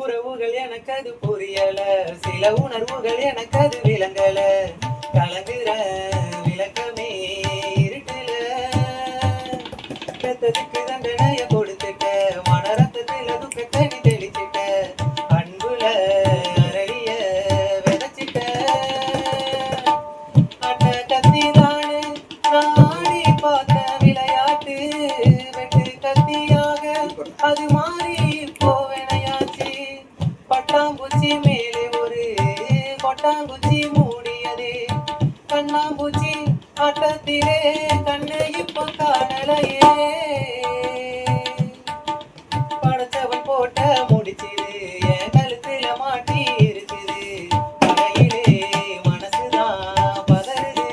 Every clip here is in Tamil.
உறவுகள் எனக்கு அது புரியல, சில உணர்வுகள் எனக்கு அது விளங்கல. கலங்குற விளக்கமே இருட்டுல, பெத்ததுக்கு தண்டனைய கொடுத்துட்ட, மனரத்தத்துல துக்கத்தை நீ தெளிச்சிட்ட, அன்புல அரளிய விதைச்சிட்ட. அண்ண கத்திதானு நாடி பார்த்த விளையாட்டு, வெட்டு கத்தியாக அது மாறி இப்போ வினையாச்சு. பட்டாம்பூச்சி மேலே ஒரு கொட்டாங்குச்சி மூடியது, கண்ணாம்பூச்சி ஆட்டத்திலே கண்ணை இப்போ காணலையே. படைச்சவன் போட்ட முடிச்சிது என் கழுத்துல மாட்டி இருக்குது, மழையிலே மனசுதான் பதறுது.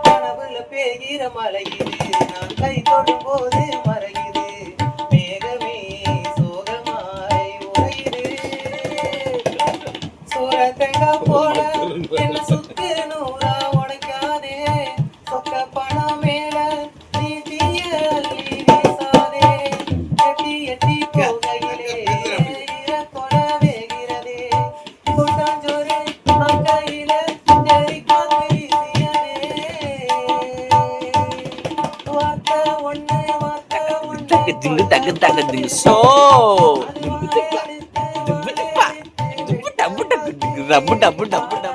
கனவுல பேகிற மலையுது, நான் கை தொடும் போது மறையுது, மேகமே சோகமாய் உறையுது. சூரத்தங்க போல என்ன சுத்து நூறா உடைக்காதே, சொக்க பணம் மேல நீ தீய அள்ளி வீசாதே. எட்டி எட்டி போகையிலே ஈரக்கொலை வேகிறதே, கூட்டாஞ்சோறு கையில ஜரி காத்து வீசியதே. வார்த்தை ஒண்ணு வார்த்தை ஒண்ணு திங்கு தங்கு தங்கு திங்கு சோ டப்பு டப்பு டப்பு டப்பு டப்பு டப்பு